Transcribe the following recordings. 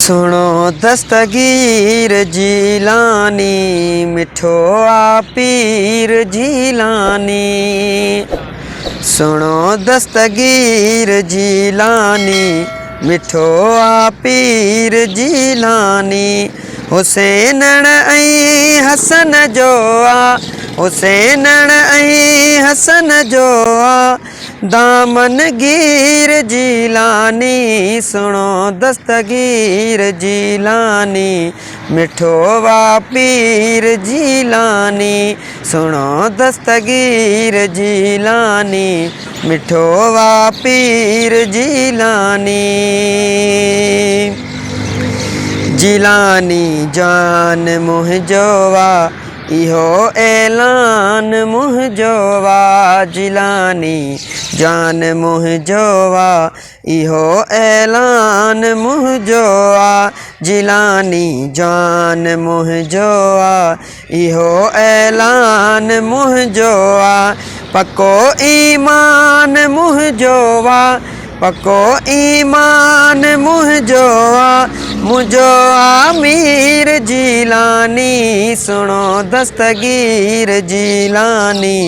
सुनो दस्तगीर जीलानी, मिठो आ पीर जीलानी। सुनो दस्तगीर जीलानी, मिठो आ पीर जीलानी। हुसैन ऐं हसन जो आ, हुसैन ऐं हसन जो आ, दामन गिर जीलानी। सुनो दस्तगीर जीलानी, मिठो वा पीर जीलानी। सुनो दस्तगीर जीलानी, मिठो वा पीर जीलानी। जीलानी जान मुंहिंजो वा, इहो ऐलान मुंहिंजो वा। जीलानी जान मुंहिंजो वा, इहो ऐलान मुंहिंजो आ। जीलानी जान मुंहिंजो आ, इहो ऐलान मुंहिंजो आ। पको ईमान मुंहिंजो वा, पको ईमान मुंहिंजो आ। मुंहिंजो आमीर जीलानी। सुनो दस्तगीर जीलानी,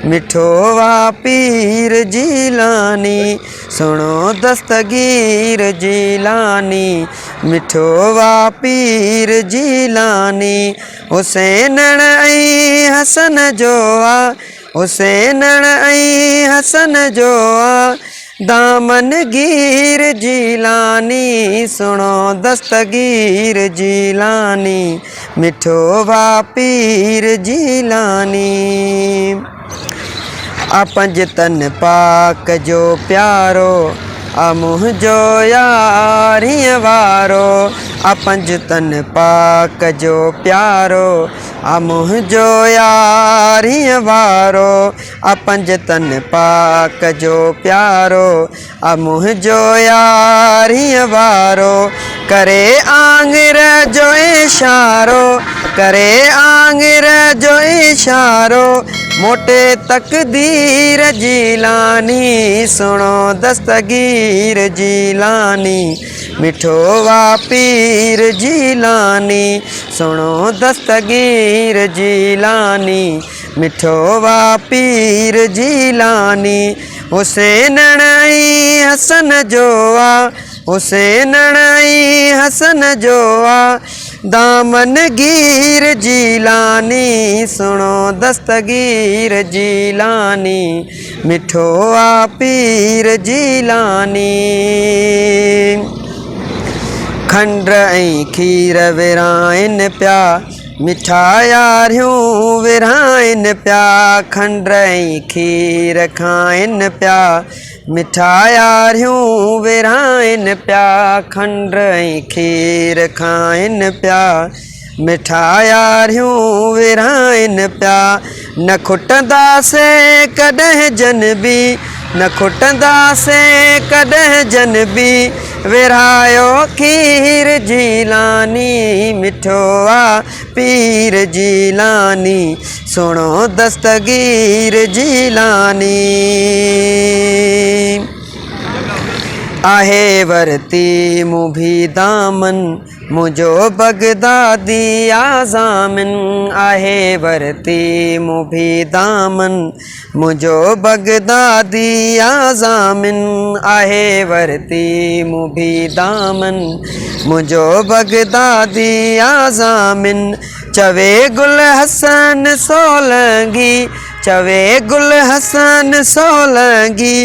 मिठो वा पीर जीलानी। सुनो दस्तगीर जीलानी, मिठो वा पीर जीलानी। हुसैन ऐं हसन जो आ, हुसैन ऐं हसन जो आ, दामन गिर जीलानी। सुनो दस्तगीर जीलानी, मिठो वा पीर जीलानी। आ पंज तन पाक जो प्यारो, आ मुंहिंजो यारीअ वारो। आ पंज तन पाक जो प्यारो, आ मुंहिंजो यारीअ वारो। आ पंज तन पाक जो प्यारो, आ मुंहिंजो यारीअ वारो। करे आंगुर जो इशारो, करे आंगुर जो इशारो, मोटे तकदीर जीलानी। सुनो दस्तगीर जीलानी, मिठो वा पीर जीलानी। सुनो दस्तगीर जीलानी, मिठो वा पीर जीलानी। हुसैन ऐं हसन जो आ, हुसैन ऐं हसन जो आ, दामन गिर जीलानी। सुनो दस्तगीर जीलानी, मिठो आ पीर जीलानी। खंड ऐं खीर विराइन पिया, मिठा यारियूं विराइन पिया। खंड ऐं खीर खाइन पिया, मिठा यारियूं विराइन पिया। खंड ऐं खीर खाइन पिया, मिठा यारियूं विराइन पिया। न खुटंदासे कॾहिं जनबी, न खुटंदासे कॾहिं जनबी, विरायो खीर जीलानी। मिठो आ पीर जीलानी, सुनो दस्तगीर जीलानी। आहे वरती मूं भी दामन, मुंहिंजो बगदादी आज़ामिन। आहे वरती मूं भी दामन, मुंहिंजो बगदादी आज़ामिन। आहे वरती मूं भी दामन, मुंहिंजो बगदादी आज़ामिन। चवे गुल हसन सोलंगी, चवे गुल हसन सोलंगी,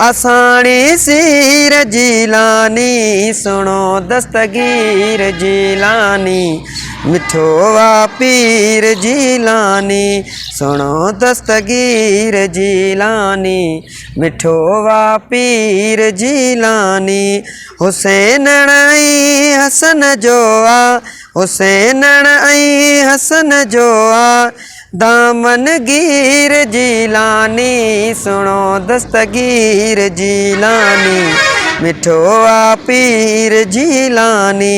आसानी सीर जीलानी। सुनो दस्तगीर जीलानी, मिठो वा पीर जीलानी। सुनो दस्तगीर जीलानी, मिठो वा पीर जीलानी। हुसैन ऐं हसन जो आ, हुसैन ऐं हसन जो आ, दामन गिर जीलानी। सुनो दस्तगीर जीलानी, मिठो आ पीर जीलानी।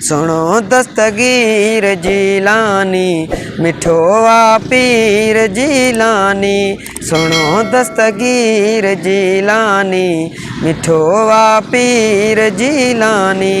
सुनो दस्तगीर जीलानी, मिठो आ पीर जीलानी। सुनो दस्तगीर जीलानी, मिठो आ पीर जीलानी।